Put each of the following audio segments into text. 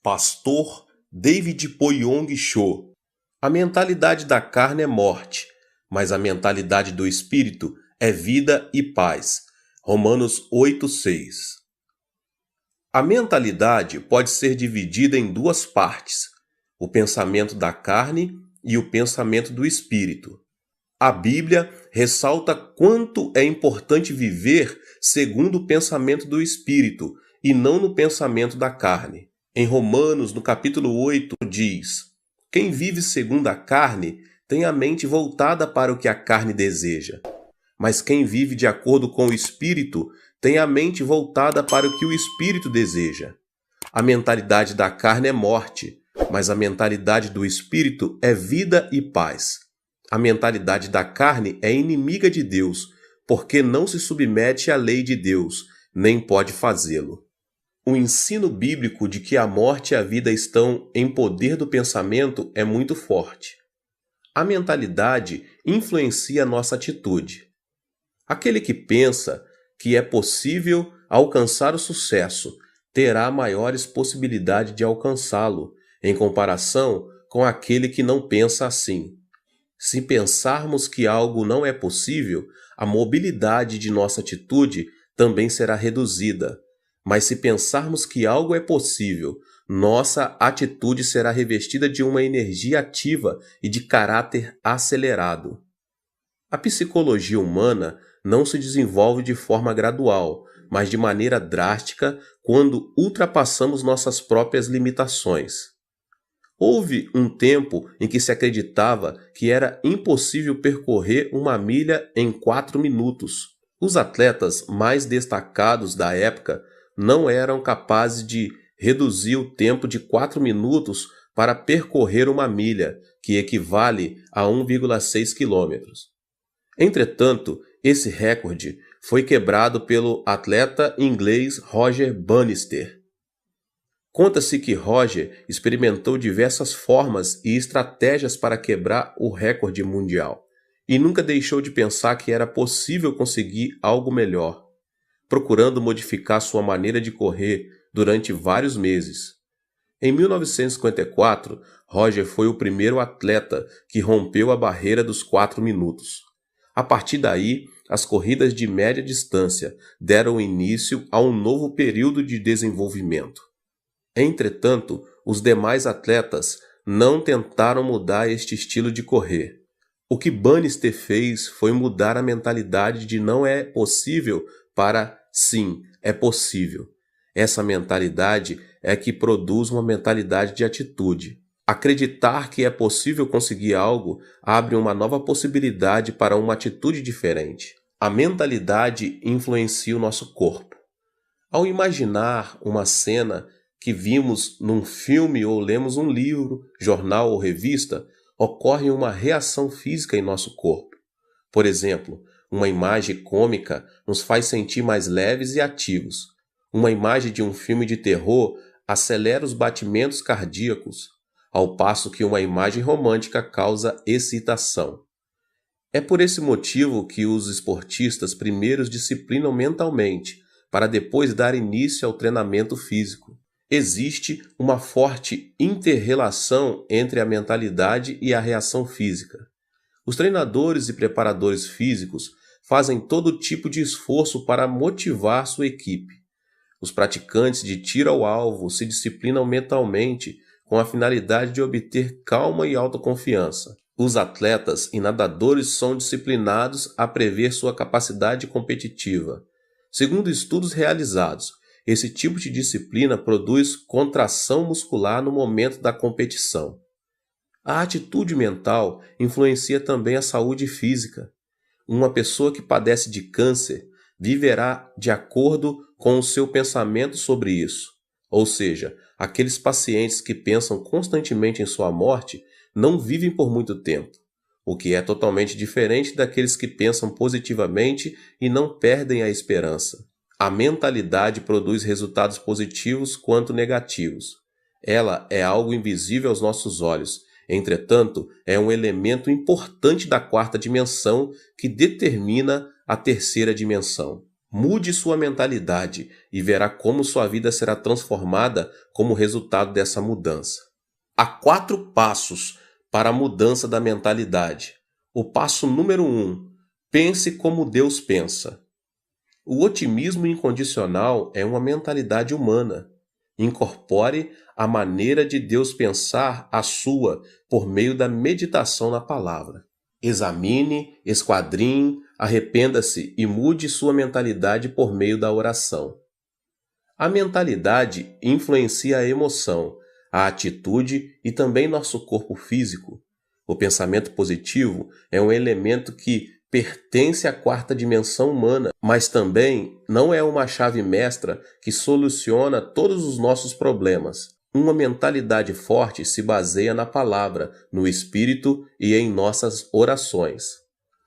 Pastor David Poyong Cho. A mentalidade da carne é morte, mas a mentalidade do espírito é vida e paz. Romanos 8:6. A mentalidade pode ser dividida em duas partes: o pensamento da carne e o pensamento do espírito. A Bíblia ressalta quanto é importante viver segundo o pensamento do espírito e não no pensamento da carne. Em Romanos, no capítulo 8, diz: quem vive segundo a carne tem a mente voltada para o que a carne deseja. Mas quem vive de acordo com o Espírito tem a mente voltada para o que o Espírito deseja. A mentalidade da carne é morte, mas a mentalidade do Espírito é vida e paz. A mentalidade da carne é inimiga de Deus, porque não se submete à lei de Deus, nem pode fazê-lo. O ensino bíblico de que a morte e a vida estão em poder do pensamento é muito forte. A mentalidade influencia a nossa atitude. Aquele que pensa que é possível alcançar o sucesso terá maiores possibilidades de alcançá-lo, em comparação com aquele que não pensa assim. Se pensarmos que algo não é possível, a mobilidade de nossa atitude também será reduzida. Mas se pensarmos que algo é possível, nossa atitude será revestida de uma energia ativa e de caráter acelerado. A psicologia humana não se desenvolve de forma gradual, mas de maneira drástica quando ultrapassamos nossas próprias limitações. Houve um tempo em que se acreditava que era impossível percorrer uma milha em 4 minutos. Os atletas mais destacados da época não eram capazes de reduzir o tempo de 4 minutos para percorrer uma milha, que equivale a 1,6 quilômetros. Entretanto, esse recorde foi quebrado pelo atleta inglês Roger Bannister. Conta-se que Roger experimentou diversas formas e estratégias para quebrar o recorde mundial, e nunca deixou de pensar que era possível conseguir algo melhor, procurando modificar sua maneira de correr durante vários meses. Em 1954, Roger foi o primeiro atleta que rompeu a barreira dos 4 minutos. A partir daí, as corridas de média distância deram início a um novo período de desenvolvimento. Entretanto, os demais atletas não tentaram mudar este estilo de correr. O que Bannister fez foi mudar a mentalidade de não é possível para sim, é possível. Essa mentalidade é que produz uma mentalidade de atitude. Acreditar que é possível conseguir algo abre uma nova possibilidade para uma atitude diferente. A mentalidade influencia o nosso corpo. Ao imaginar uma cena que vimos num filme ou lemos um livro, jornal ou revista, ocorre uma reação física em nosso corpo. Por exemplo, uma imagem cômica nos faz sentir mais leves e ativos. Uma imagem de um filme de terror acelera os batimentos cardíacos, ao passo que uma imagem romântica causa excitação. É por esse motivo que os esportistas primeiros disciplinam mentalmente, para depois dar início ao treinamento físico. Existe uma forte inter-relação entre a mentalidade e a reação física. Os treinadores e preparadores físicos fazem todo tipo de esforço para motivar sua equipe. Os praticantes de tiro ao alvo se disciplinam mentalmente com a finalidade de obter calma e autoconfiança. Os atletas e nadadores são disciplinados a prever sua capacidade competitiva. Segundo estudos realizados, esse tipo de disciplina produz contração muscular no momento da competição. A atitude mental influencia também a saúde física. Uma pessoa que padece de câncer viverá de acordo com o seu pensamento sobre isso. Ou seja, aqueles pacientes que pensam constantemente em sua morte não vivem por muito tempo, o que é totalmente diferente daqueles que pensam positivamente e não perdem a esperança. A mentalidade produz resultados positivos quanto negativos. Ela é algo invisível aos nossos olhos. Entretanto, é um elemento importante da 4ª dimensão que determina a 3ª dimensão. Mude sua mentalidade e verá como sua vida será transformada como resultado dessa mudança. Há 4 passos para a mudança da mentalidade. O passo número 1: pense como Deus pensa. O otimismo incondicional é uma mentalidade humana. Incorpore a maneira de Deus pensar a sua por meio da meditação na palavra. Examine, esquadrinhe, arrependa-se e mude sua mentalidade por meio da oração. A mentalidade influencia a emoção, a atitude e também nosso corpo físico. O pensamento positivo é um elemento que pertence à 4ª dimensão humana, mas também não é uma chave mestra que soluciona todos os nossos problemas. Uma mentalidade forte se baseia na palavra, no espírito e em nossas orações.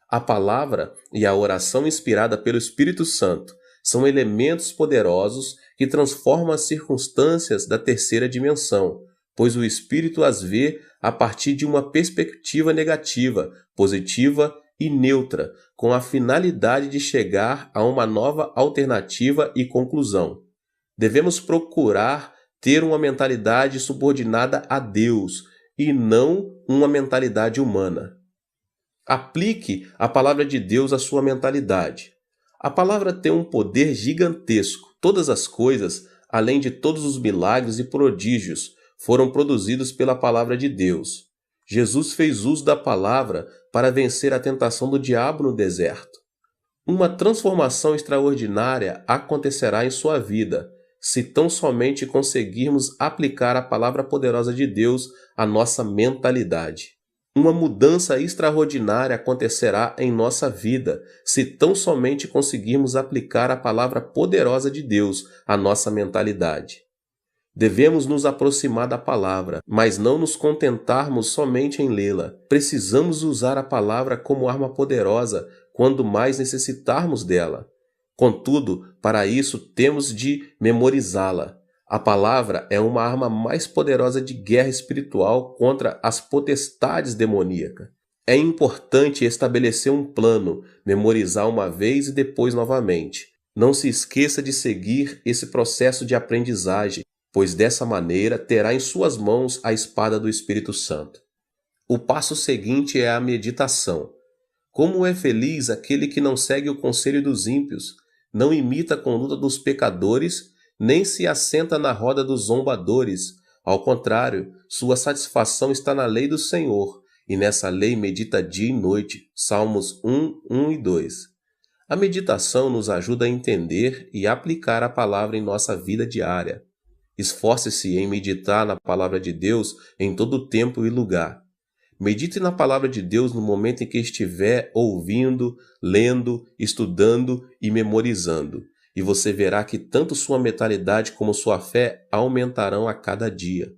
A palavra e a oração inspirada pelo Espírito Santo são elementos poderosos que transformam as circunstâncias da 3ª dimensão, pois o Espírito as vê a partir de uma perspectiva negativa, positiva e neutra, com a finalidade de chegar a uma nova alternativa e conclusão. Devemos procurar ter uma mentalidade subordinada a Deus e não uma mentalidade humana. Aplique a palavra de Deus à sua mentalidade. A palavra tem um poder gigantesco. Todas as coisas, além de todos os milagres e prodígios, foram produzidos pela palavra de Deus. Jesus fez uso da palavra para vencer a tentação do diabo no deserto. Uma transformação extraordinária acontecerá em sua vida, se tão somente conseguirmos aplicar a palavra poderosa de Deus à nossa mentalidade. Uma mudança extraordinária acontecerá em nossa vida, se tão somente conseguirmos aplicar a palavra poderosa de Deus à nossa mentalidade. Devemos nos aproximar da palavra, mas não nos contentarmos somente em lê-la. Precisamos usar a palavra como arma poderosa quando mais necessitarmos dela. Contudo, para isso temos de memorizá-la. A palavra é uma arma mais poderosa de guerra espiritual contra as potestades demoníacas. É importante estabelecer um plano, memorizar uma vez e depois novamente. Não se esqueça de seguir esse processo de aprendizagem, pois dessa maneira terá em suas mãos a espada do Espírito Santo. O passo seguinte é a meditação. Como é feliz aquele que não segue o conselho dos ímpios, não imita a conduta dos pecadores, nem se assenta na roda dos zombadores. Ao contrário, sua satisfação está na lei do Senhor, e nessa lei medita dia e noite. Salmos 1, 1 e 2. A meditação nos ajuda a entender e aplicar a palavra em nossa vida diária. Esforce-se em meditar na palavra de Deus em todo tempo e lugar. Medite na palavra de Deus no momento em que estiver ouvindo, lendo, estudando e memorizando, e você verá que tanto sua mentalidade como sua fé aumentarão a cada dia.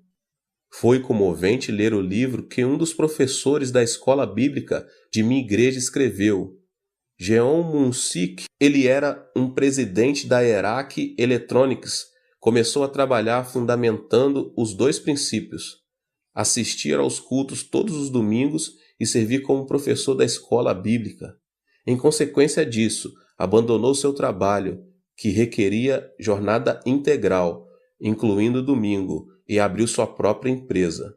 Foi comovente ler o livro que um dos professores da escola bíblica de minha igreja escreveu. Jeon Moon-sik, ele era um presidente da Erac Electronics, começou a trabalhar fundamentando os 2 princípios: assistir aos cultos todos os domingos e servir como professor da escola bíblica. Em consequência disso, abandonou seu trabalho, que requeria jornada integral, incluindo domingo, e abriu sua própria empresa.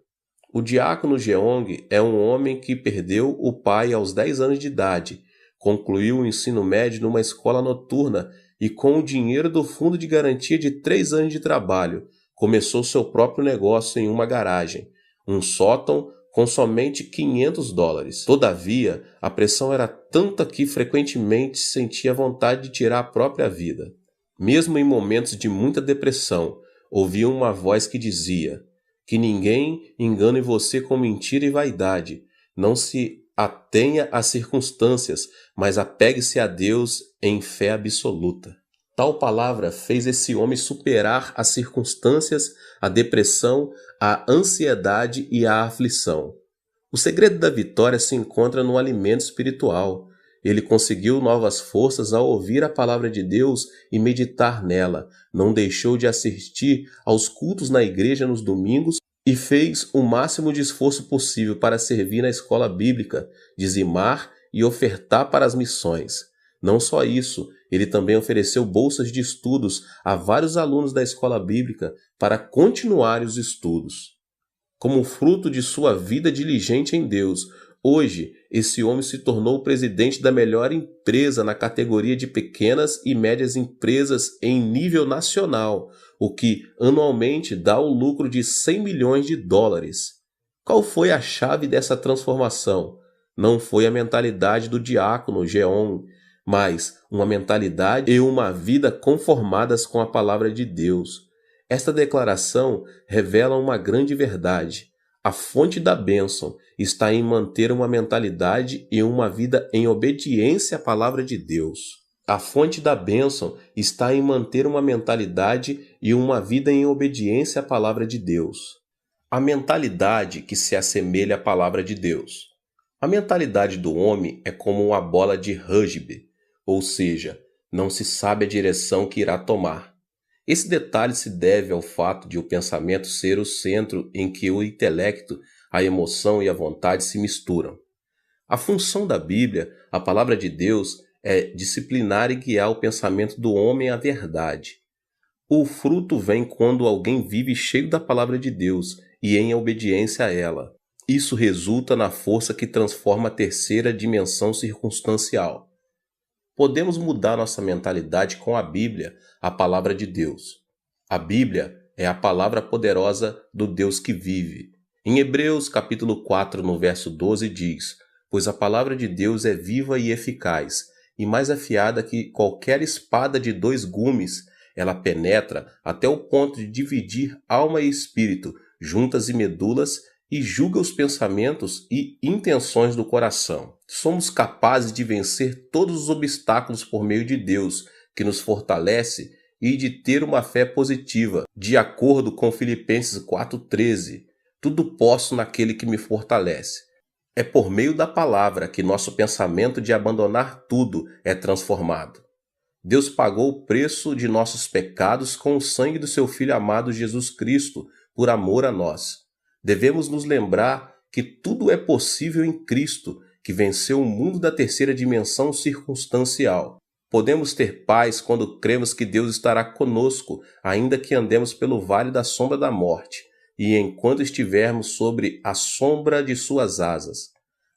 O diácono Jeong é um homem que perdeu o pai aos 10 anos de idade, concluiu o ensino médio numa escola noturna e, com o dinheiro do fundo de garantia de 3 anos de trabalho, começou seu próprio negócio em uma garagem, um sótão com somente $500. Todavia, a pressão era tanta que frequentemente sentia vontade de tirar a própria vida. Mesmo em momentos de muita depressão, ouvia uma voz que dizia: que ninguém engane você com mentira e vaidade. Não se atenha às circunstâncias, mas apegue-se a Deus em fé absoluta. Tal palavra fez esse homem superar as circunstâncias, a depressão, a ansiedade e a aflição. O segredo da vitória se encontra no alimento espiritual. Ele conseguiu novas forças ao ouvir a palavra de Deus e meditar nela. Não deixou de assistir aos cultos na igreja nos domingos e fez o máximo de esforço possível para servir na escola bíblica, dizimar e ofertar para as missões. Não só isso, ele também ofereceu bolsas de estudos a vários alunos da escola bíblica para continuarem os estudos. Como fruto de sua vida diligente em Deus, hoje esse homem se tornou o presidente da melhor empresa na categoria de pequenas e médias empresas em nível nacional, o que anualmente dá um lucro de 100 milhões de dólares. Qual foi a chave dessa transformação? Não foi a mentalidade do diácono Geon, mas uma mentalidade e uma vida conformadas com a palavra de Deus. Esta declaração revela uma grande verdade. A fonte da bênção está em manter uma mentalidade e uma vida em obediência à palavra de Deus. A fonte da bênção está em manter uma mentalidade e uma vida em obediência à palavra de Deus. A mentalidade que se assemelha à palavra de Deus. A mentalidade do homem é como uma bola de rugby, ou seja, não se sabe a direção que irá tomar. Esse detalhe se deve ao fato de o pensamento ser o centro em que o intelecto, a emoção e a vontade se misturam. A função da Bíblia, a palavra de Deus, é disciplinar e guiar o pensamento do homem à verdade. O fruto vem quando alguém vive cheio da palavra de Deus e em obediência a ela. Isso resulta na força que transforma a terceira dimensão circunstancial. Podemos mudar nossa mentalidade com a Bíblia, a palavra de Deus. A Bíblia é a palavra poderosa do Deus que vive. Em Hebreus capítulo 4, no verso 12 diz: "Pois a palavra de Deus é viva e eficaz, e mais afiada que qualquer espada de 2 gumes. Ela penetra até o ponto de dividir alma e espírito, juntas e medulas, e julga os pensamentos e intenções do coração." Somos capazes de vencer todos os obstáculos por meio de Deus, que nos fortalece, e de ter uma fé positiva, de acordo com Filipenses 4,13. Tudo posso naquele que me fortalece. É por meio da palavra que nosso pensamento de abandonar tudo é transformado. Deus pagou o preço de nossos pecados com o sangue do seu Filho amado Jesus Cristo, por amor a nós. Devemos nos lembrar que tudo é possível em Cristo, que venceu o mundo da terceira dimensão circunstancial. Podemos ter paz quando cremos que Deus estará conosco, ainda que andemos pelo vale da sombra da morte, e enquanto estivermos sobre a sombra de suas asas.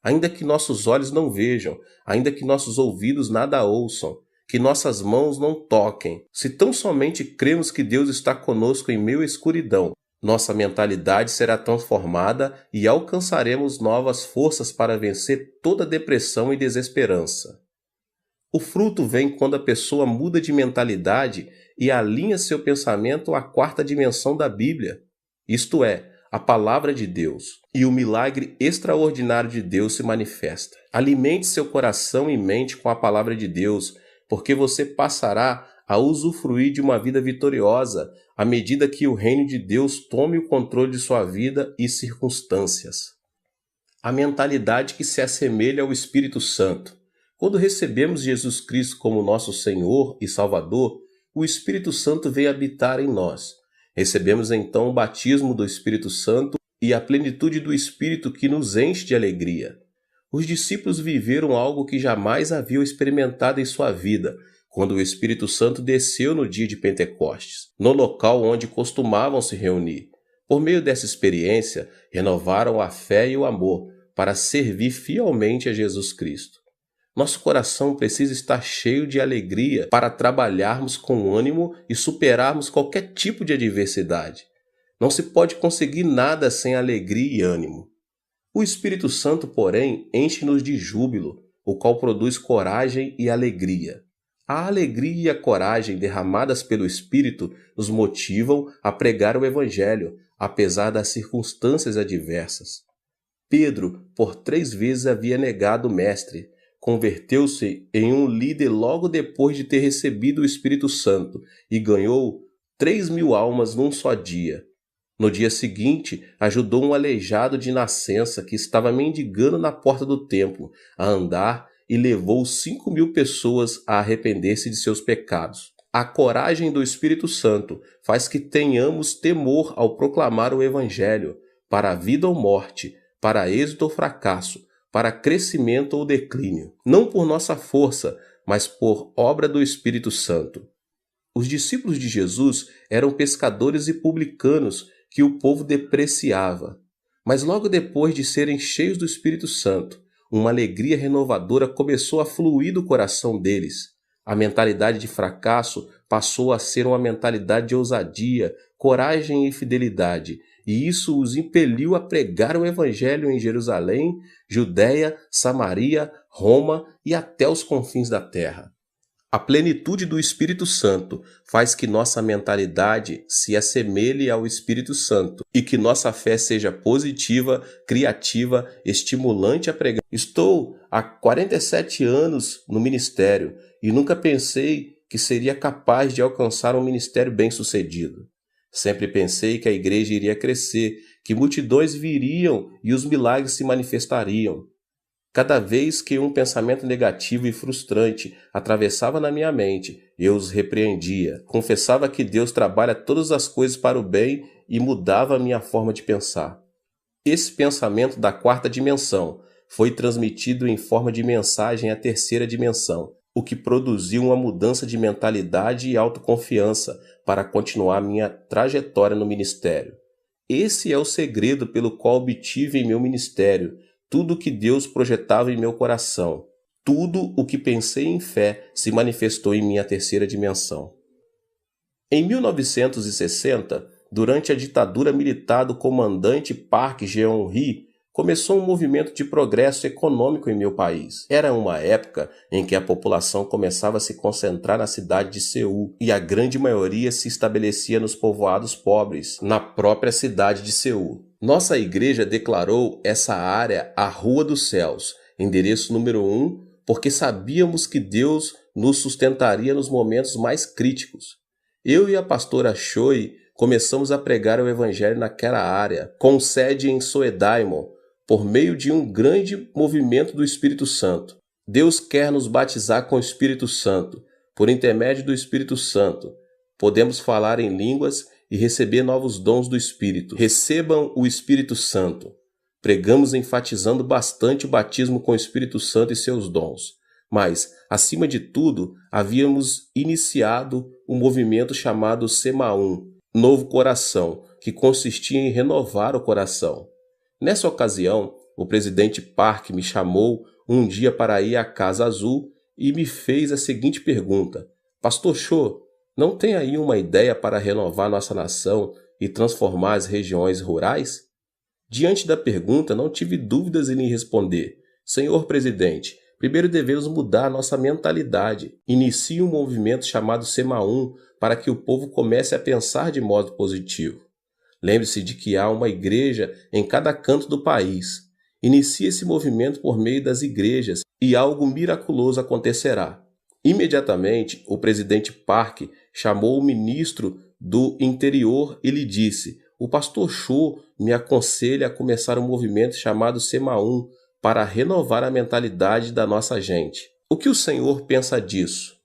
Ainda que nossos olhos não vejam, ainda que nossos ouvidos nada ouçam, que nossas mãos não toquem, se tão somente cremos que Deus está conosco em meio à escuridão, nossa mentalidade será transformada e alcançaremos novas forças para vencer toda depressão e desesperança. O fruto vem quando a pessoa muda de mentalidade e alinha seu pensamento à quarta dimensão da Bíblia, isto é, a palavra de Deus, e o milagre extraordinário de Deus se manifesta. Alimente seu coração e mente com a palavra de Deus, porque você passará a usufruir de uma vida vitoriosa à medida que o reino de Deus tome o controle de sua vida e circunstâncias. A mentalidade que se assemelha ao Espírito Santo. Quando recebemos Jesus Cristo como nosso Senhor e Salvador, o Espírito Santo vem habitar em nós. Recebemos então o batismo do Espírito Santo e a plenitude do Espírito que nos enche de alegria. Os discípulos viveram algo que jamais haviam experimentado em sua vida, quando o Espírito Santo desceu no dia de Pentecostes, no local onde costumavam se reunir. Por meio dessa experiência, renovaram a fé e o amor para servir fielmente a Jesus Cristo. Nosso coração precisa estar cheio de alegria para trabalharmos com ânimo e superarmos qualquer tipo de adversidade. Não se pode conseguir nada sem alegria e ânimo. O Espírito Santo, porém, enche-nos de júbilo, o qual produz coragem e alegria. A alegria e a coragem derramadas pelo Espírito nos motivam a pregar o Evangelho, apesar das circunstâncias adversas. Pedro, por 3 vezes havia negado o Mestre. Converteu-se em um líder logo depois de ter recebido o Espírito Santo e ganhou 3.000 almas num só dia. No dia seguinte, ajudou um aleijado de nascença que estava mendigando na porta do templo a andar e levou 5.000 pessoas a arrepender-se de seus pecados. A coragem do Espírito Santo faz que tenhamos temor ao proclamar o Evangelho, para a vida ou morte, para êxito ou fracasso, para crescimento ou declínio. Não por nossa força, mas por obra do Espírito Santo. Os discípulos de Jesus eram pescadores e publicanos que o povo depreciava. Mas logo depois de serem cheios do Espírito Santo, uma alegria renovadora começou a fluir do coração deles. A mentalidade de fracasso passou a ser uma mentalidade de ousadia, coragem e fidelidade, e isso os impeliu a pregar o Evangelho em Jerusalém, Judéia, Samaria, Roma e até os confins da terra. A plenitude do Espírito Santo faz que nossa mentalidade se assemelhe ao Espírito Santo e que nossa fé seja positiva, criativa, estimulante a pregar. Estou há 47 anos no ministério e nunca pensei que seria capaz de alcançar um ministério bem-sucedido. Sempre pensei que a igreja iria crescer, que multidões viriam e os milagres se manifestariam. Cada vez que um pensamento negativo e frustrante atravessava na minha mente, eu os repreendia. Confessava que Deus trabalha todas as coisas para o bem e mudava a minha forma de pensar. Esse pensamento da quarta dimensão foi transmitido em forma de mensagem à terceira dimensão, o que produziu uma mudança de mentalidade e autoconfiança para continuar minha trajetória no ministério. Esse é o segredo pelo qual obtive em meu ministério tudo o que Deus projetava em meu coração. Tudo o que pensei em fé se manifestou em minha terceira dimensão. Em 1960, durante a ditadura militar do comandante Park Geun-hye, começou um movimento de progresso econômico em meu país. Era uma época em que a população começava a se concentrar na cidade de Seul e a grande maioria se estabelecia nos povoados pobres, na própria cidade de Seul. Nossa igreja declarou essa área a Rua dos Céus, endereço número 1, porque sabíamos que Deus nos sustentaria nos momentos mais críticos. Eu e a pastora Choi começamos a pregar o evangelho naquela área, com sede em Soedaimon, por meio de um grande movimento do Espírito Santo. Deus quer nos batizar com o Espírito Santo. Por intermédio do Espírito Santo, podemos falar em línguas e receber novos dons do Espírito. Recebam o Espírito Santo. Pregamos enfatizando bastante o batismo com o Espírito Santo e seus dons. Mas, acima de tudo, havíamos iniciado um movimento chamado Semaum, Novo Coração, que consistia em renovar o coração. Nessa ocasião, o presidente Park me chamou um dia para ir à Casa Azul e me fez a seguinte pergunta: Pastor Cho, não tem aí uma ideia para renovar nossa nação e transformar as regiões rurais? Diante da pergunta, não tive dúvidas em lhe responder: Senhor presidente, primeiro devemos mudar nossa mentalidade. Inicie um movimento chamado Semaum para que o povo comece a pensar de modo positivo. Lembre-se de que há uma igreja em cada canto do país. Inicie esse movimento por meio das igrejas e algo miraculoso acontecerá. Imediatamente, o presidente Park chamou o ministro do Interior e lhe disse: o pastor Cho me aconselha a começar um movimento chamado Semaum para renovar a mentalidade da nossa gente. O que o senhor pensa disso?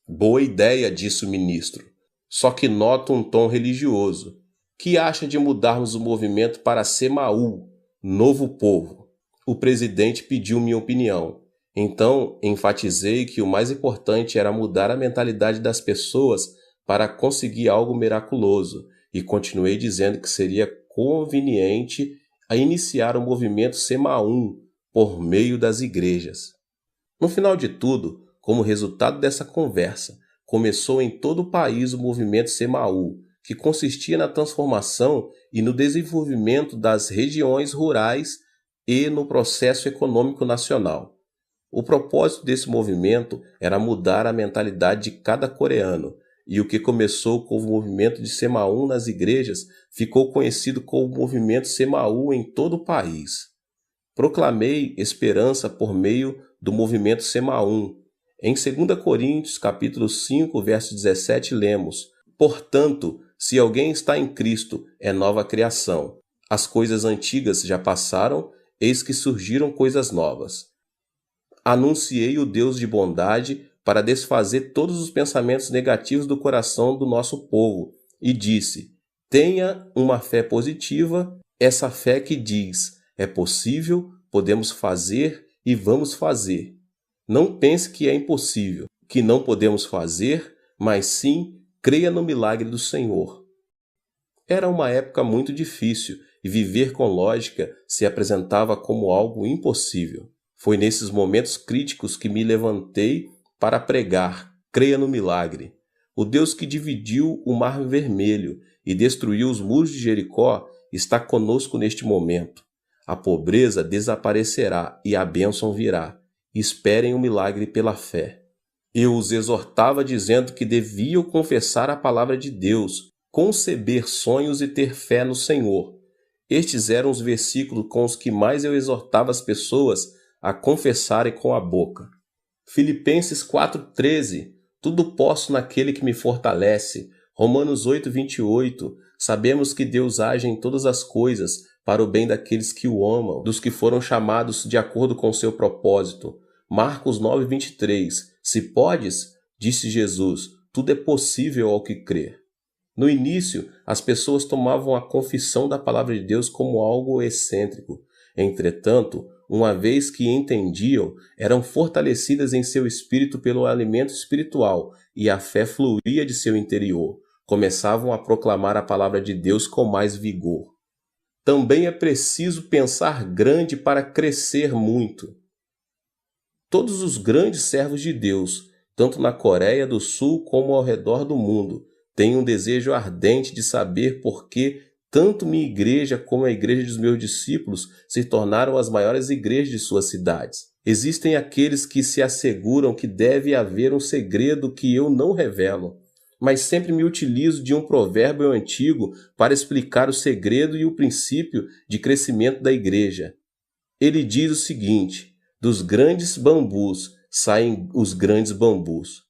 Boa ideia, disse o ministro. Só que noto um tom religioso. Que acha de mudarmos o movimento para Semaú, Novo Povo? O presidente pediu minha opinião. Então, enfatizei que o mais importante era mudar a mentalidade das pessoas para conseguir algo miraculoso e continuei dizendo que seria conveniente a iniciar o movimento Semaum por meio das igrejas. No final de tudo, como resultado dessa conversa, começou em todo o país o movimento Semaú, que consistia na transformação e no desenvolvimento das regiões rurais e no processo econômico nacional. O propósito desse movimento era mudar a mentalidade de cada coreano, e o que começou com o movimento de Semaum nas igrejas ficou conhecido como o movimento Semaú em todo o país. Proclamei esperança por meio do movimento Semaum. Em 2 Coríntios, capítulo 5, verso 17, lemos: Portanto, se alguém está em Cristo, é nova criação. As coisas antigas já passaram, eis que surgiram coisas novas. Anunciei o Deus de bondade para desfazer todos os pensamentos negativos do coração do nosso povo e disse: tenha uma fé positiva, essa fé que diz: é possível, podemos fazer e vamos fazer. Não pense que é impossível, que não podemos fazer, mas sim creia no milagre do Senhor. Era uma época muito difícil e viver com lógica se apresentava como algo impossível. Foi nesses momentos críticos que me levantei para pregar: creia no milagre. O Deus que dividiu o Mar Vermelho e destruiu os muros de Jericó está conosco neste momento. A pobreza desaparecerá e a bênção virá. Esperem o milagre pela fé. Eu os exortava dizendo que deviam confessar a palavra de Deus, conceber sonhos e ter fé no Senhor. Estes eram os versículos com os que mais eu exortava as pessoas a confessarem com a boca. Filipenses 4,13. Tudo posso naquele que me fortalece. Romanos 8,28. Sabemos que Deus age em todas as coisas para o bem daqueles que o amam, dos que foram chamados de acordo com seu propósito. Marcos 9,23. Se podes, disse Jesus, tudo é possível ao que crer. No início, as pessoas tomavam a confissão da palavra de Deus como algo excêntrico. Entretanto, uma vez que entendiam, eram fortalecidas em seu espírito pelo alimento espiritual e a fé fluía de seu interior. Começavam a proclamar a palavra de Deus com mais vigor. Também é preciso pensar grande para crescer muito. Todos os grandes servos de Deus, tanto na Coreia do Sul como ao redor do mundo, têm um desejo ardente de saber por que tanto minha igreja como a igreja dos meus discípulos se tornaram as maiores igrejas de suas cidades. Existem aqueles que se asseguram que deve haver um segredo que eu não revelo, mas sempre me utilizo de um provérbio antigo para explicar o segredo e o princípio de crescimento da igreja. Ele diz o seguinte: dos grandes bambus saem os grandes bambus.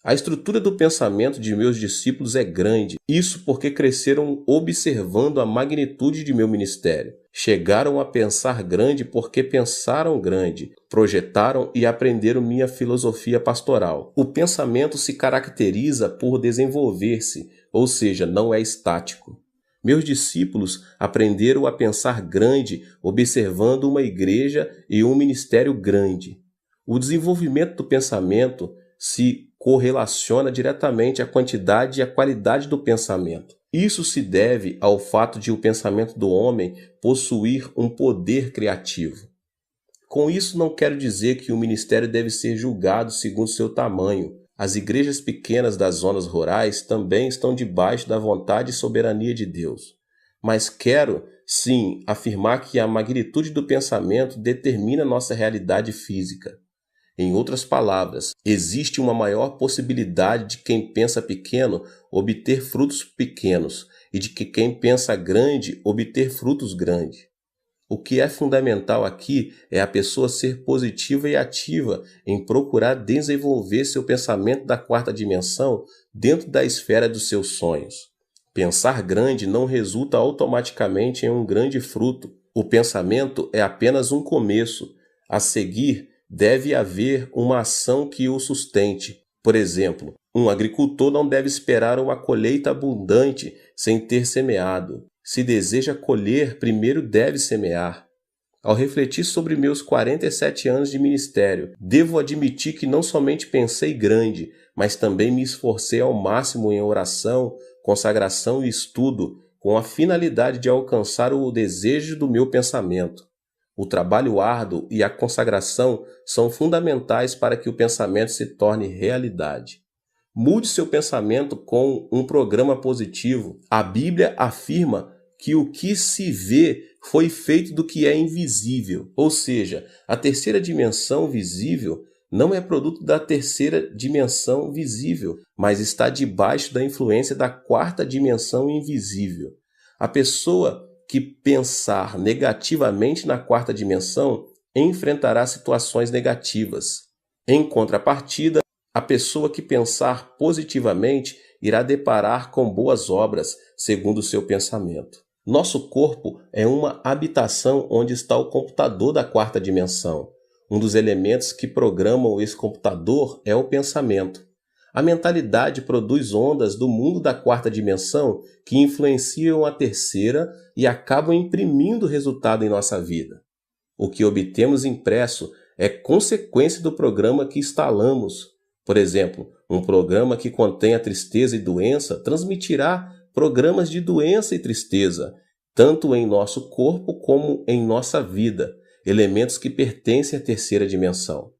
A estrutura do pensamento de meus discípulos é grande, isso porque cresceram observando a magnitude de meu ministério. Chegaram a pensar grande porque pensaram grande, projetaram e aprenderam minha filosofia pastoral. O pensamento se caracteriza por desenvolver-se, ou seja, não é estático. Meus discípulos aprenderam a pensar grande observando uma igreja e um ministério grande. O desenvolvimento do pensamento se correlaciona diretamente à quantidade e à qualidade do pensamento. Isso se deve ao fato de o pensamento do homem possuir um poder criativo. Com isso, não quero dizer que o ministério deve ser julgado segundo seu tamanho. As igrejas pequenas das zonas rurais também estão debaixo da vontade e soberania de Deus. Mas quero, sim, afirmar que a magnitude do pensamento determina nossa realidade física. Em outras palavras, existe uma maior possibilidade de quem pensa pequeno obter frutos pequenos e de que quem pensa grande obter frutos grandes. O que é fundamental aqui é a pessoa ser positiva e ativa em procurar desenvolver seu pensamento da quarta dimensão dentro da esfera dos seus sonhos. Pensar grande não resulta automaticamente em um grande fruto. O pensamento é apenas um começo. A seguir, deve haver uma ação que o sustente. Por exemplo, um agricultor não deve esperar uma colheita abundante sem ter semeado. Se deseja colher, primeiro deve semear. Ao refletir sobre meus 47 anos de ministério, devo admitir que não somente pensei grande, mas também me esforcei ao máximo em oração, consagração e estudo, com a finalidade de alcançar o desejo do meu pensamento. O trabalho árduo e a consagração são fundamentais para que o pensamento se torne realidade. Mude seu pensamento com um programa positivo. A Bíblia afirma que o que se vê foi feito do que é invisível. Ou seja, a terceira dimensão visível não é produto da terceira dimensão visível, mas está debaixo da influência da quarta dimensão invisível. A pessoa que pensar negativamente na quarta dimensão enfrentará situações negativas. Em contrapartida, a pessoa que pensar positivamente irá deparar com boas obras, segundo o seu pensamento. Nosso corpo é uma habitação onde está o computador da quarta dimensão. Um dos elementos que programam esse computador é o pensamento. A mentalidade produz ondas do mundo da quarta dimensão que influenciam a terceira e acabam imprimindo resultado em nossa vida. O que obtemos impresso é consequência do programa que instalamos. Por exemplo, um programa que contém a tristeza e doença transmitirá programas de doença e tristeza, tanto em nosso corpo como em nossa vida, elementos que pertencem à terceira dimensão.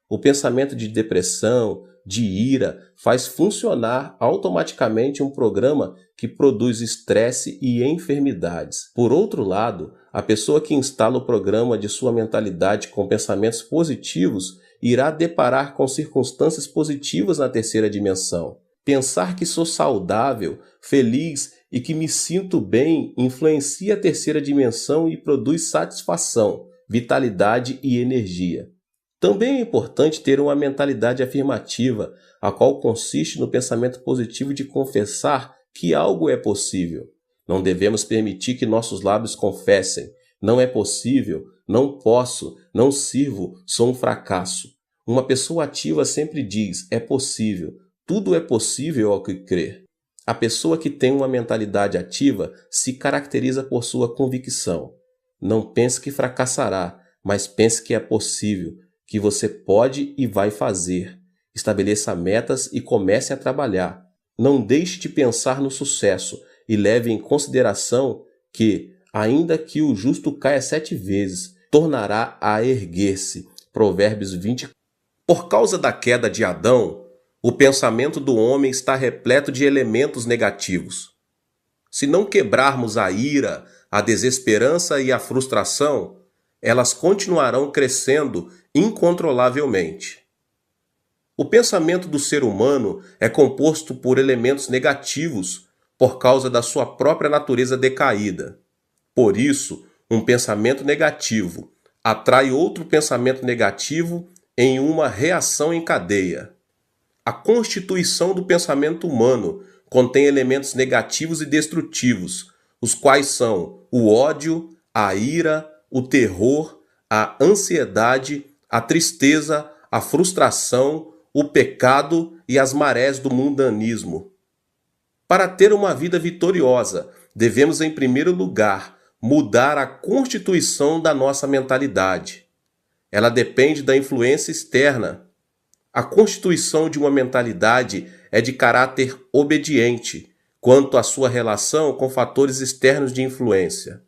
O pensamento de depressão, de ira, faz funcionar automaticamente um programa que produz estresse e enfermidades. Por outro lado, a pessoa que instala o programa de sua mentalidade com pensamentos positivos irá deparar com circunstâncias positivas na terceira dimensão. Pensar que sou saudável, feliz e que me sinto bem influencia a terceira dimensão e produz satisfação, vitalidade e energia. Também é importante ter uma mentalidade afirmativa, a qual consiste no pensamento positivo de confessar que algo é possível. Não devemos permitir que nossos lábios confessem: não é possível, não posso, não sirvo, sou um fracasso. Uma pessoa ativa sempre diz: é possível, tudo é possível ao que crer. A pessoa que tem uma mentalidade ativa se caracteriza por sua convicção. Não pense que fracassará, mas pense que é possível, que você pode e vai fazer. Estabeleça metas e comece a trabalhar. Não deixe de pensar no sucesso e leve em consideração que, ainda que o justo caia 7 vezes, tornará a erguer-se. Provérbios 20. Por causa da queda de Adão, o pensamento do homem está repleto de elementos negativos. Se não quebrarmos a ira, a desesperança e a frustração, elas continuarão crescendo incontrolavelmente. O pensamento do ser humano é composto por elementos negativos por causa da sua própria natureza decaída. Por isso, um pensamento negativo atrai outro pensamento negativo em uma reação em cadeia. A constituição do pensamento humano contém elementos negativos e destrutivos, os quais são o ódio, a ira, o terror, a ansiedade, a tristeza, a frustração, o pecado e as marés do mundanismo. Para ter uma vida vitoriosa, devemos, em primeiro lugar, mudar a constituição da nossa mentalidade. Ela depende da influência externa. A constituição de uma mentalidade é de caráter obediente quanto à sua relação com fatores externos de influência.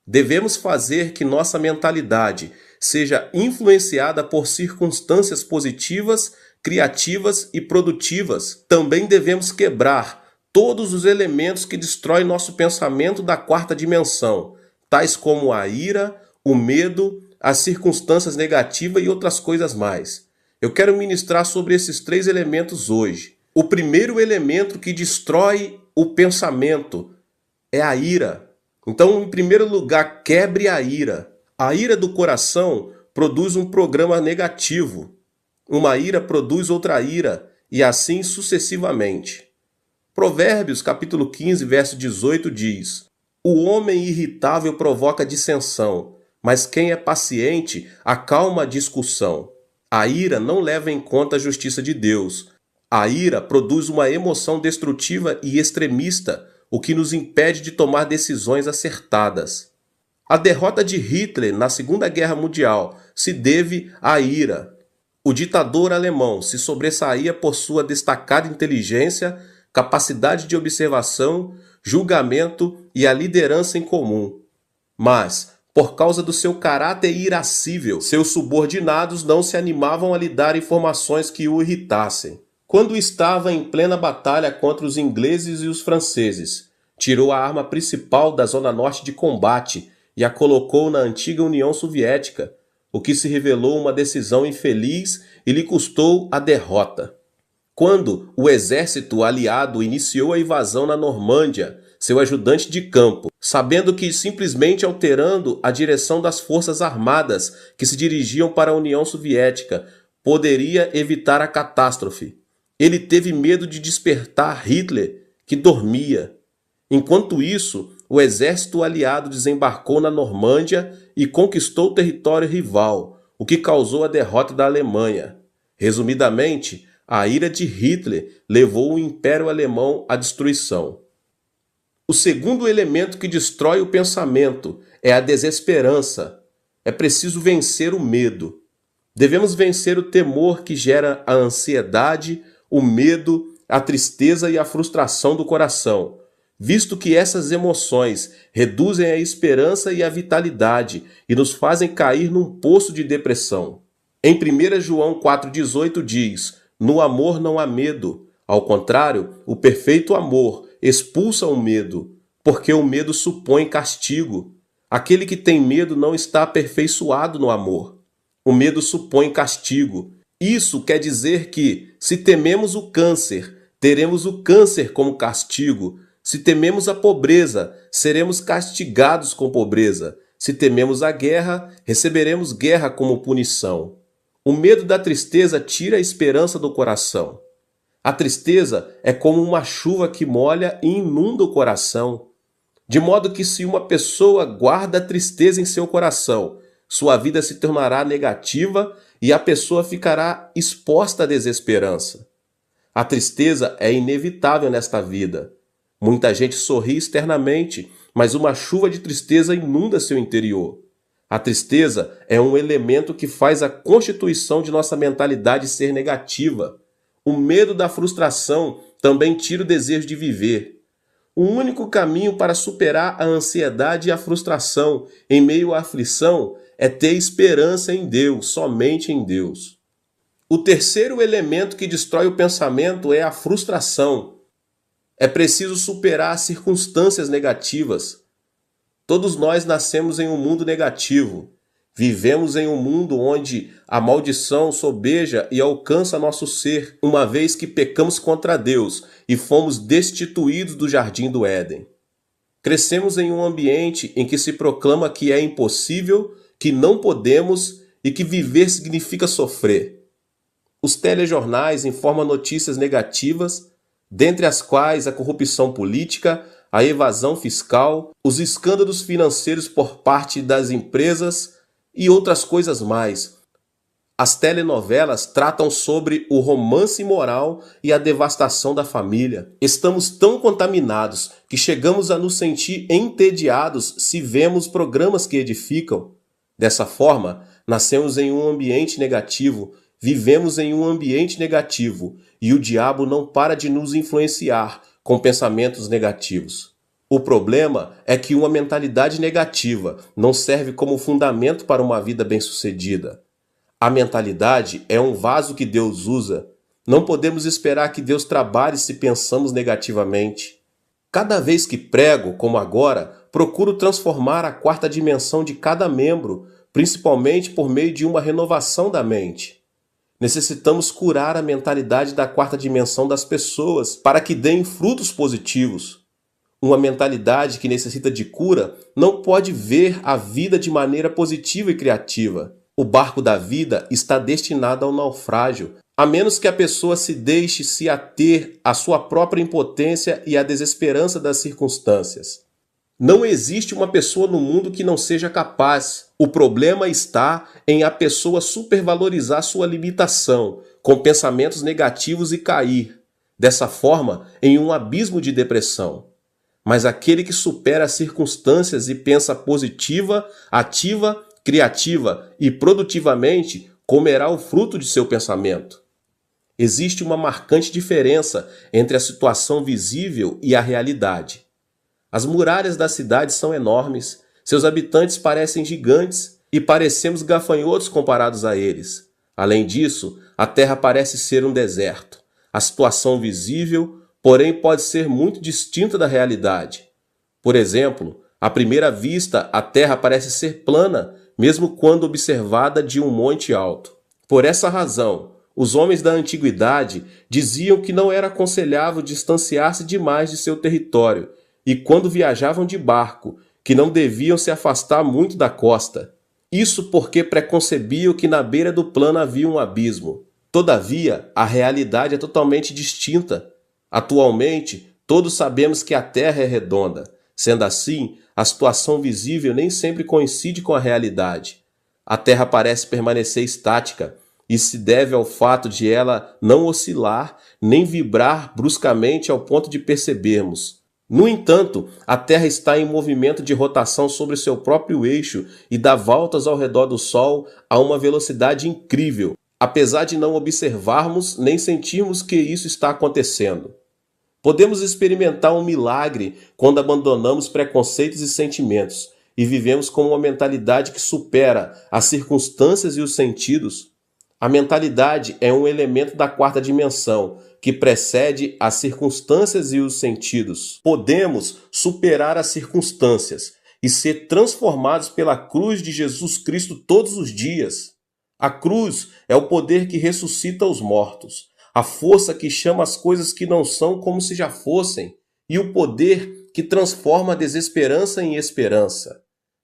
Devemos fazer que nossa mentalidade seja influenciada por circunstâncias positivas, criativas e produtivas. Também devemos quebrar todos os elementos que destroem nosso pensamento da quarta dimensão, tais como a ira, o medo, as circunstâncias negativas e outras coisas mais. Eu quero ministrar sobre esses 3 elementos hoje. O primeiro elemento que destrói o pensamento é a ira. Então, em primeiro lugar, quebre a ira. A ira do coração produz um programa negativo. Uma ira produz outra ira, e assim sucessivamente. Provérbios, capítulo 15, verso 18 diz: o homem irritável provoca dissensão, mas quem é paciente acalma a discussão. A ira não leva em conta a justiça de Deus. A ira produz uma emoção destrutiva e extremista, o que nos impede de tomar decisões acertadas. A derrota de Hitler na Segunda Guerra Mundial se deve à ira. O ditador alemão se sobressaía por sua destacada inteligência, capacidade de observação, julgamento e a liderança em comum. Mas, por causa do seu caráter irascível, seus subordinados não se animavam a lhe dar informações que o irritassem. Quando estava em plena batalha contra os ingleses e os franceses, tirou a arma principal da zona norte de combate e a colocou na antiga União Soviética, o que se revelou uma decisão infeliz e lhe custou a derrota. Quando o exército aliado iniciou a invasão na Normândia, seu ajudante de campo, sabendo que simplesmente alterando a direção das forças armadas que se dirigiam para a União Soviética poderia evitar a catástrofe, ele teve medo de despertar Hitler, que dormia. Enquanto isso, o exército aliado desembarcou na Normândia e conquistou o território rival, o que causou a derrota da Alemanha. Resumidamente, a ira de Hitler levou o Império Alemão à destruição. O segundo elemento que destrói o pensamento é a desesperança. É preciso vencer o medo. Devemos vencer o temor que gera a ansiedade, o medo, a tristeza e a frustração do coração, visto que essas emoções reduzem a esperança e a vitalidade e nos fazem cair num poço de depressão. Em 1 João 4,18 diz: "No amor não há medo. Ao contrário, o perfeito amor expulsa o medo, porque o medo supõe castigo. Aquele que tem medo não está aperfeiçoado no amor. O medo supõe castigo." Isso quer dizer que, se tememos o câncer, teremos o câncer como castigo. Se tememos a pobreza, seremos castigados com pobreza. Se tememos a guerra, receberemos guerra como punição. O medo da tristeza tira a esperança do coração. A tristeza é como uma chuva que molha e inunda o coração. De modo que, se uma pessoa guarda a tristeza em seu coração, sua vida se tornará negativa e a pessoa ficará exposta à desesperança. A tristeza é inevitável nesta vida. Muita gente sorri externamente, mas uma chuva de tristeza inunda seu interior. A tristeza é um elemento que faz a constituição de nossa mentalidade ser negativa. O medo da frustração também tira o desejo de viver. O único caminho para superar a ansiedade e a frustração em meio à aflição é ter esperança em Deus, somente em Deus. O terceiro elemento que destrói o pensamento é a frustração. É preciso superar as circunstâncias negativas. Todos nós nascemos em um mundo negativo. Vivemos em um mundo onde a maldição sobeja e alcança nosso ser, uma vez que pecamos contra Deus e fomos destituídos do jardim do Éden. Crescemos em um ambiente em que se proclama que é impossível, que não podemos e que viver significa sofrer. Os telejornais informam notícias negativas, dentre as quais a corrupção política, a evasão fiscal, os escândalos financeiros por parte das empresas e outras coisas mais. As telenovelas tratam sobre o romance imoral e a devastação da família. Estamos tão contaminados que chegamos a nos sentir entediados se vemos programas que edificam. Dessa forma, nascemos em um ambiente negativo, vivemos em um ambiente negativo e o diabo não para de nos influenciar com pensamentos negativos. O problema é que uma mentalidade negativa não serve como fundamento para uma vida bem-sucedida. A mentalidade é um vaso que Deus usa. Não podemos esperar que Deus trabalhe se pensamos negativamente. Cada vez que prego, como agora, procuro transformar a quarta dimensão de cada membro, principalmente por meio de uma renovação da mente. Necessitamos curar a mentalidade da quarta dimensão das pessoas para que deem frutos positivos. Uma mentalidade que necessita de cura não pode ver a vida de maneira positiva e criativa. O barco da vida está destinado ao naufrágio, a menos que a pessoa se deixe se ater à sua própria impotência e à desesperança das circunstâncias. Não existe uma pessoa no mundo que não seja capaz. O problema está em a pessoa supervalorizar sua limitação, com pensamentos negativos e cair, dessa forma, em um abismo de depressão. Mas aquele que supera as circunstâncias e pensa positiva, ativa, criativa e produtivamente, comerá o fruto de seu pensamento. Existe uma marcante diferença entre a situação visível e a realidade. As muralhas da cidade são enormes, seus habitantes parecem gigantes e parecemos gafanhotos comparados a eles. Além disso, a terra parece ser um deserto. A situação visível, porém, pode ser muito distinta da realidade. Por exemplo, à primeira vista, a terra parece ser plana, mesmo quando observada de um monte alto. Por essa razão, os homens da antiguidade diziam que não era aconselhável distanciar-se demais de seu território, e quando viajavam de barco, que não deviam se afastar muito da costa. Isso porque preconcebiam que na beira do plano havia um abismo. Todavia, a realidade é totalmente distinta. Atualmente, todos sabemos que a Terra é redonda. Sendo assim, a situação visível nem sempre coincide com a realidade. A Terra parece permanecer estática. Isso se deve ao fato de ela não oscilar nem vibrar bruscamente ao ponto de percebermos. No entanto, a Terra está em movimento de rotação sobre seu próprio eixo e dá voltas ao redor do Sol a uma velocidade incrível, apesar de não observarmos nem sentirmos que isso está acontecendo. Podemos experimentar um milagre quando abandonamos preconceitos e sentimentos e vivemos com uma mentalidade que supera as circunstâncias e os sentidos. A mentalidade é um elemento da quarta dimensão que precede as circunstâncias e os sentidos. Podemos superar as circunstâncias e ser transformados pela cruz de Jesus Cristo todos os dias. A cruz é o poder que ressuscita os mortos, a força que chama as coisas que não são como se já fossem, e o poder que transforma a desesperança em esperança.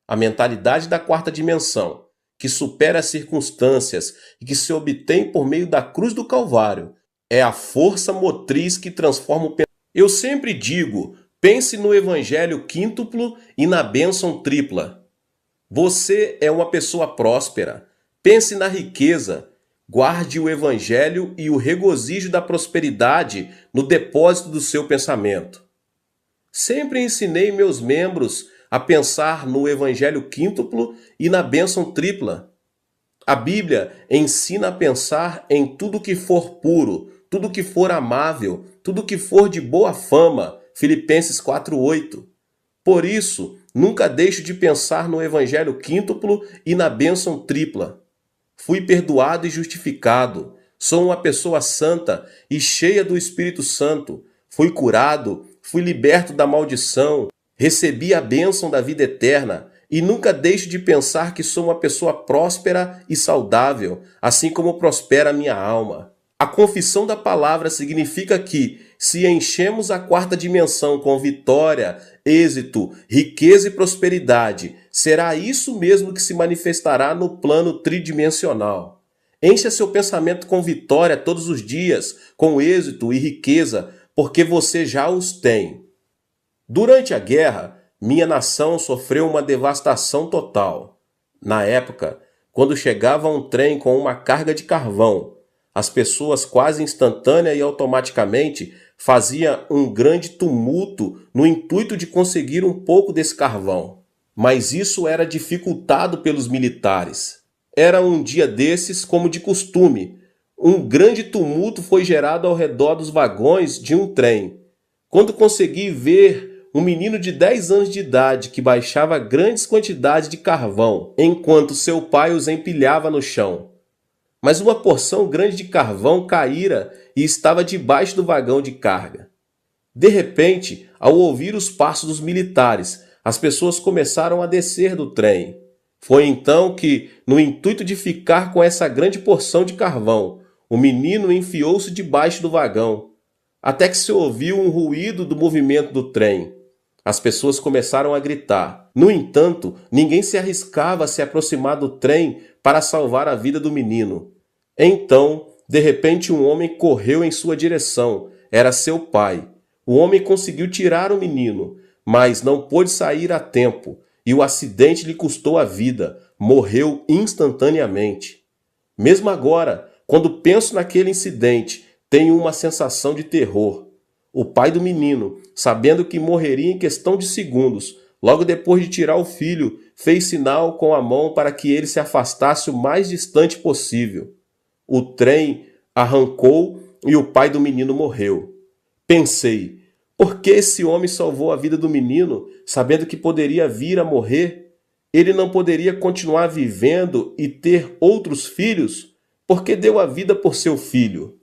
A mentalidade da quarta dimensão, que supera as circunstâncias e que se obtém por meio da cruz do Calvário, é a força motriz que transforma o pensamento. Eu sempre digo, pense no evangelho quíntuplo e na bênção tripla. Você é uma pessoa próspera. Pense na riqueza. Guarde o evangelho e o regozijo da prosperidade no depósito do seu pensamento. Sempre ensinei meus membros a pensar no evangelho quíntuplo e na bênção tripla. A Bíblia ensina a pensar em tudo que for puro, tudo que for amável, tudo que for de boa fama. Filipenses 4:8. Por isso, nunca deixo de pensar no evangelho quíntuplo e na bênção tripla. Fui perdoado e justificado. Sou uma pessoa santa e cheia do Espírito Santo. Fui curado, fui liberto da maldição, recebi a bênção da vida eterna e nunca deixo de pensar que sou uma pessoa próspera e saudável, assim como prospera a minha alma. A confissão da palavra significa que, se enchemos a quarta dimensão com vitória, êxito, riqueza e prosperidade, será isso mesmo que se manifestará no plano tridimensional. Encha seu pensamento com vitória todos os dias, com êxito e riqueza, porque você já os tem. Durante a guerra, minha nação sofreu uma devastação total. Na época, quando chegava um trem com uma carga de carvão, as pessoas quase instantânea e automaticamente faziam um grande tumulto no intuito de conseguir um pouco desse carvão. Mas isso era dificultado pelos militares. Era um dia desses, como de costume. Um grande tumulto foi gerado ao redor dos vagões de um trem. Quando consegui ver um menino de 10 anos de idade que baixava grandes quantidades de carvão, enquanto seu pai os empilhava no chão. Mas uma porção grande de carvão caíra e estava debaixo do vagão de carga. De repente, ao ouvir os passos dos militares, as pessoas começaram a descer do trem. Foi então que, no intuito de ficar com essa grande porção de carvão, o menino enfiou-se debaixo do vagão, até que se ouviu um ruído do movimento do trem. As pessoas começaram a gritar. No entanto, ninguém se arriscava a se aproximar do trem para salvar a vida do menino. Então, de repente, um homem correu em sua direção. Era seu pai. O homem conseguiu tirar o menino, mas não pôde sair a tempo, e o acidente lhe custou a vida. Morreu instantaneamente. Mesmo agora, quando penso naquele incidente, tenho uma sensação de terror. O pai do menino, sabendo que morreria em questão de segundos, logo depois de tirar o filho, fez sinal com a mão para que ele se afastasse o mais distante possível. O trem arrancou e o pai do menino morreu. Pensei, por que esse homem salvou a vida do menino, sabendo que poderia vir a morrer? Ele não poderia continuar vivendo e ter outros filhos? Porque deu a vida por seu filho.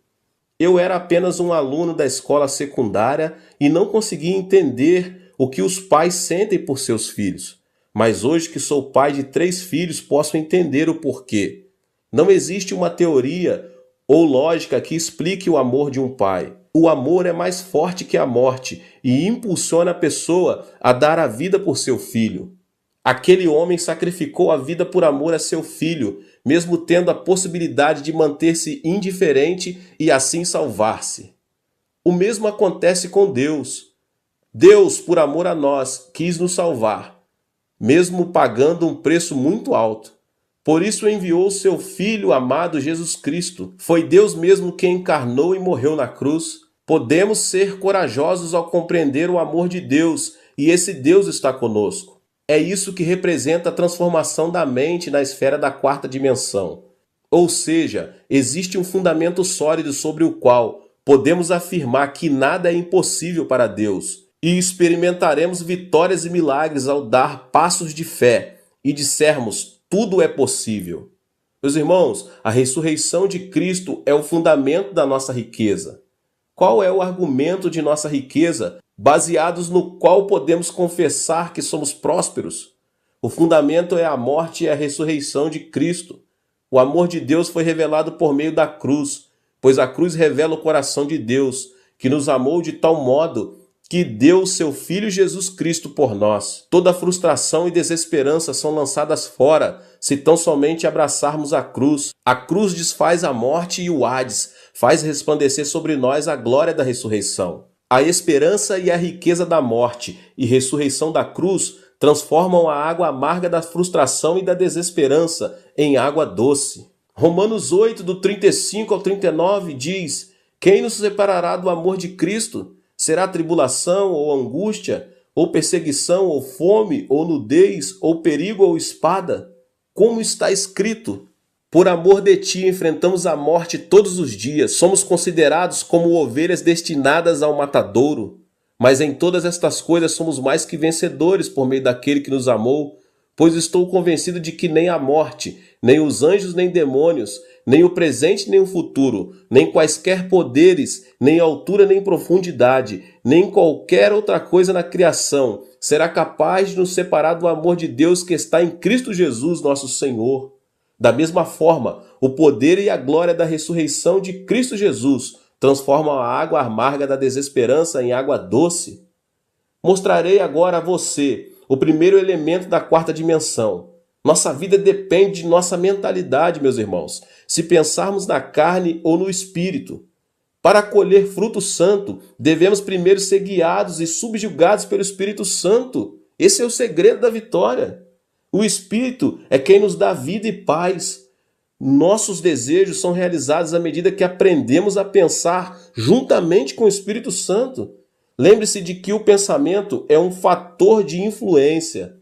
Eu era apenas um aluno da escola secundária e não conseguia entender o que os pais sentem por seus filhos. Mas hoje que sou pai de 3 filhos, posso entender o porquê. Não existe uma teoria ou lógica que explique o amor de um pai. O amor é mais forte que a morte e impulsiona a pessoa a dar a vida por seu filho. Aquele homem sacrificou a vida por amor a seu filho, mesmo tendo a possibilidade de manter-se indiferente e assim salvar-se. O mesmo acontece com Deus. Deus, por amor a nós, quis nos salvar, mesmo pagando um preço muito alto. Por isso enviou seu Filho amado Jesus Cristo. Foi Deus mesmo quem encarnou e morreu na cruz. Podemos ser corajosos ao compreender o amor de Deus, e esse Deus está conosco. É isso que representa a transformação da mente na esfera da quarta dimensão. Ou seja, existe um fundamento sólido sobre o qual podemos afirmar que nada é impossível para Deus, e experimentaremos vitórias e milagres ao dar passos de fé e dissermos: tudo é possível. Meus irmãos, a ressurreição de Cristo é o fundamento da nossa riqueza. Qual é o argumento de nossa riqueza, baseados no qual podemos confessar que somos prósperos? O fundamento é a morte e a ressurreição de Cristo. O amor de Deus foi revelado por meio da cruz, pois a cruz revela o coração de Deus, que nos amou de tal modo que deu o seu Filho Jesus Cristo por nós. Toda frustração e desesperança são lançadas fora, se tão somente abraçarmos a cruz. A cruz desfaz a morte e o Hades, faz resplandecer sobre nós a glória da ressurreição. A esperança e a riqueza da morte e ressurreição da cruz transformam a água amarga da frustração e da desesperança em água doce. Romanos 8, do 35 ao 39 diz: quem nos separará do amor de Cristo? Será tribulação ou angústia, ou perseguição, ou fome, ou nudez, ou perigo, ou espada? Como está escrito: por amor de ti enfrentamos a morte todos os dias, somos considerados como ovelhas destinadas ao matadouro. Mas em todas estas coisas somos mais que vencedores por meio daquele que nos amou, pois estou convencido de que nem a morte, nem os anjos, nem demônios, nem o presente, nem o futuro, nem quaisquer poderes, nem altura, nem profundidade, nem qualquer outra coisa na criação será capaz de nos separar do amor de Deus que está em Cristo Jesus, nosso Senhor. Da mesma forma, o poder e a glória da ressurreição de Cristo Jesus transformam a água amarga da desesperança em água doce. Mostrarei agora a você o primeiro elemento da quarta dimensão. Nossa vida depende de nossa mentalidade, meus irmãos, se pensarmos na carne ou no espírito. Para colher fruto santo, devemos primeiro ser guiados e subjugados pelo Espírito Santo. Esse é o segredo da vitória. O Espírito é quem nos dá vida e paz. Nossos desejos são realizados à medida que aprendemos a pensar juntamente com o Espírito Santo. Lembre-se de que o pensamento é um fator de influência.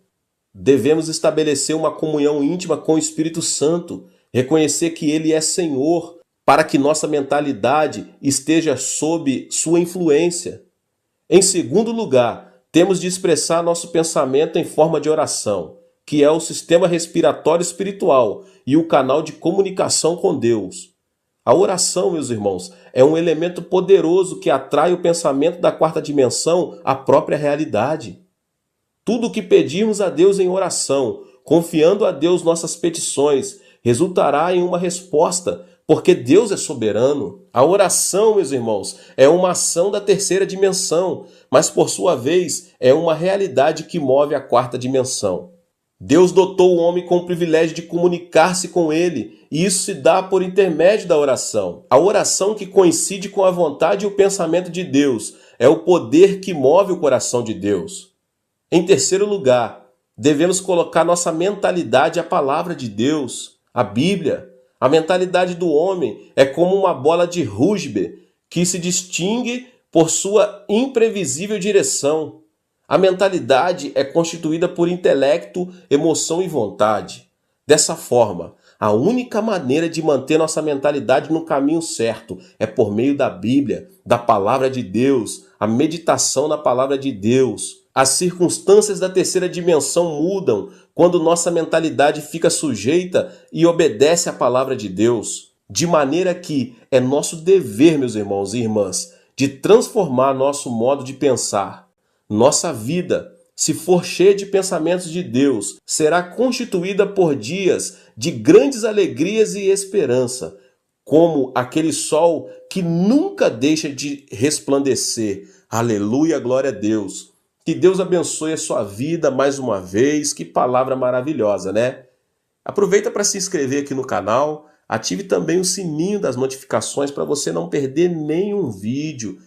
Devemos estabelecer uma comunhão íntima com o Espírito Santo, reconhecer que Ele é Senhor, para que nossa mentalidade esteja sob sua influência. Em segundo lugar, temos de expressar nosso pensamento em forma de oração, que é o sistema respiratório espiritual e o canal de comunicação com Deus. A oração, meus irmãos, é um elemento poderoso que atrai o pensamento da quarta dimensão à própria realidade. Tudo o que pedirmos a Deus em oração, confiando a Deus nossas petições, resultará em uma resposta, porque Deus é soberano. A oração, meus irmãos, é uma ação da terceira dimensão, mas por sua vez é uma realidade que move a quarta dimensão. Deus dotou o homem com o privilégio de comunicar-se com ele, e isso se dá por intermédio da oração. A oração que coincide com a vontade e o pensamento de Deus é o poder que move o coração de Deus. Em terceiro lugar, devemos colocar nossa mentalidade à palavra de Deus, a Bíblia. A mentalidade do homem é como uma bola de rugby que se distingue por sua imprevisível direção. A mentalidade é constituída por intelecto, emoção e vontade. Dessa forma, a única maneira de manter nossa mentalidade no caminho certo é por meio da Bíblia, da Palavra de Deus, a meditação na Palavra de Deus. As circunstâncias da terceira dimensão mudam quando nossa mentalidade fica sujeita e obedece à Palavra de Deus. De maneira que é nosso dever, meus irmãos e irmãs, de transformar nosso modo de pensar. Nossa vida, se for cheia de pensamentos de Deus, será constituída por dias de grandes alegrias e esperança, como aquele sol que nunca deixa de resplandecer. Aleluia, glória a Deus. Que Deus abençoe a sua vida mais uma vez. Que palavra maravilhosa, né? Aproveita para se inscrever aqui no canal. Ative também o sininho das notificações para você não perder nenhum vídeo.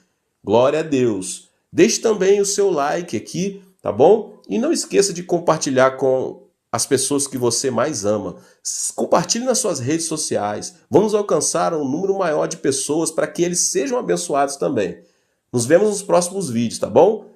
Glória a Deus. Deixe também o seu like aqui, tá bom? E não esqueça de compartilhar com as pessoas que você mais ama. Compartilhe nas suas redes sociais. Vamos alcançar um número maior de pessoas para que eles sejam abençoados também. Nos vemos nos próximos vídeos, tá bom?